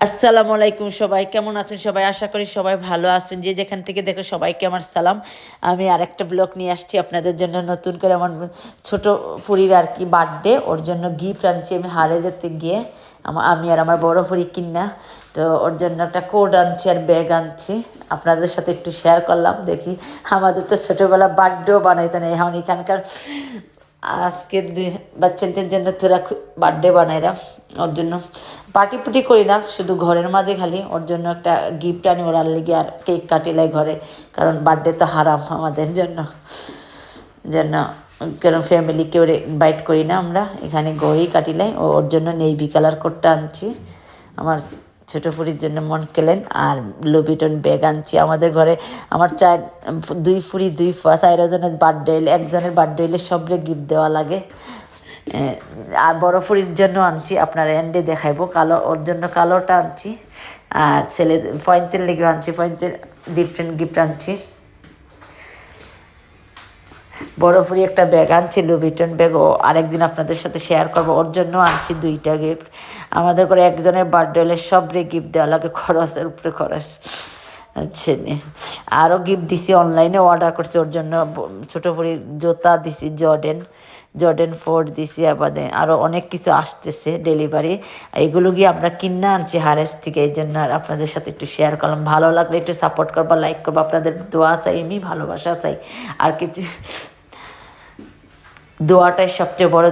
আসসালামু আলাইকুম সবাই কেমন আছেন সবাই আশা করি সবাই ভালো আছেন যে যেখান থেকে দেখো সবাইকে আমার সালাম। আমি আরেকটা ব্লগ নিয়ে আসছি আপনাদের জন্য নতুন করে। আমার ছোট ফুরির আর কি বার্থডে, ওর জন্য গিফট আনছি আমি হারে যেতে গিয়ে। আমি আর আমার বড় ফুরি কিনা, তো ওর জন্য একটা কোড আনছি আর ব্যাগ আনছি, আপনাদের সাথে একটু শেয়ার করলাম। দেখি আমাদের তো ছোটোবেলা বার্থডেও বানাইতে নেই, এখন এখানকার আজকের দুই বাচ্চাদের জন্য তোরা বার্থডে বানাইরা, ওর জন্য পার্টি পুটি করি না, শুধু ঘরের মাঝে খালি ওর জন্য একটা গিফট আনি ওরার লেগে, আর কেক কাটিলাই ঘরে, কারণ বার্থডে তো হারাম আমাদের জন্য। জন্য কারণ ফ্যামিলি কেউ ইনভাইট করি না আমরা, এখানে ঘরেই কাটিলাই। ওর জন্য নেভি কালার কোটটা আনছি, আমার ছোটো ফুরির জন্য মন কেলেন, আর লুবিটন ব্যাগ আনছি। আমাদের ঘরে আমার দুই ফুরি দুই চারজনের বার্থডে হইলে, একজনের বার্থডে হইলে সবরে গিফট দেওয়া লাগে। আর বড় ফুরির জন্য আনছি, আপনার এন্ডে দেখাইবো কালো, ওর জন্য কালোটা আনছি। আর ছেলে পয়েন্টের লেগে আনছি, পয়েন্টের ডিফারেন্ট গিফট আনছি। বড় ফুরি একটা ব্যাগ আনছি, লুবিটন ব্যাগ, ও আরেকদিন আপনাদের সাথে শেয়ার করবো। ওর জন্য আনছি দুইটা গিফট। আমাদের করে একজনের বার্থডে হলে সবরে গিফট দেওয়া লাগে, খরচের উপরে খরচ। আচ্ছা, আরও গিফট দিছি, অনলাইনে অর্ডার করছি ওর জন্য। ছোটো ফুরির জুতা দিছি, জর্ডেন 4 দিছি, আবার আরও অনেক কিছু আসতেছে ডেলিভারি। এগুলো গিয়ে আমরা কিনে আনছি হারেস থেকে, এই জন্য আর আপনাদের সাথে একটু শেয়ার করলাম। ভালো লাগলে একটু সাপোর্ট করবা, লাইক করবা, আপনাদের দোয়া চাই, আমি ভালোবাসা চাই, আর কিছু। দোয়াটাই সবচেয়ে বড়,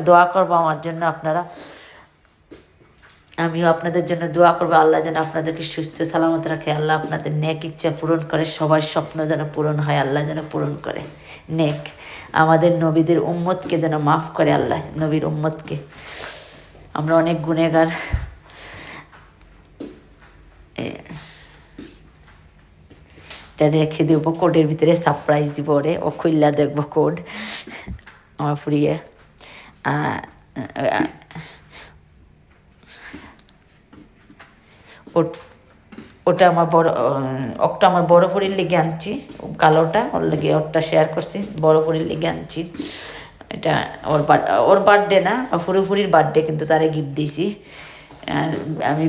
দোয়া করবো আমার জন্য আপনারা। আমিও আপনাদের জন্য দোয়া করবো, আল্লাহ যেন আপনাদেরকে সুস্থ সালামত রাখে, আল্লাহ আপনাদের নেক ইচ্ছা পূরণ করে, সবার স্বপ্ন যেন পূরণ হয়, আল্লাহ যেন পূরণ করে নেক। আমাদের নবীদের উম্মতকে যেন মাফ করে আল্লাহ, নবীর উম্মতকে। আমরা অনেক গুনেগার। এটা রেখে দেবো, কোডের ভিতরে সারপ্রাইজ দিব ওরে, ও খুললা দেখবো কোড আমার ফুরিয়ে। ওটা আমার ওটা আমার বড় ফুরির লেগে আনছি, কালোটা ওর লেগে, ওরটা শেয়ার করছি, বড় ফুরির লেগে আনছি। এটা ওর বার্থডে না, ফুরির বার্থডে, কিন্তু তারে গিফট দিয়েছি। আর আমি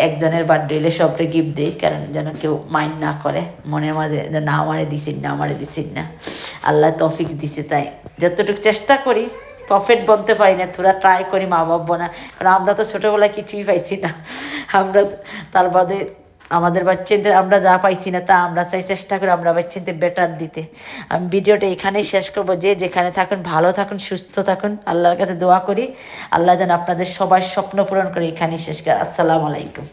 একজনের বার্থডে হলে সবরে গিফট দিই, কারণ যেন কেউ মাইন্ড না করে মনের মাঝে, যে না আমারে দিছেন না। আল্লাহ তৌফিক দিছে, তাই যতটুকু চেষ্টা করি, প্রফেট বলতে পারি না, তোরা ট্রাই করি মা বাবা না, কারণ আমরা তো ছোটোবেলায় কিছুই পাইছি না। আমরা তার বাদে আমাদের বাচ্চাদের আমরা যা পাইছি না, তা আমরা চেষ্টা করি আমরা বাচ্চাদের বেটার দিতে। আমি ভিডিওটা এখানেই শেষ করবো। যে যেখানে থাকুন ভালো থাকুন, সুস্থ থাকুন, আল্লাহর কাছে দোয়া করি আল্লাহ যেন আপনাদের সবার স্বপ্ন পূরণ করে। এখানেই শেষ করি। আসসালামু আলাইকুম।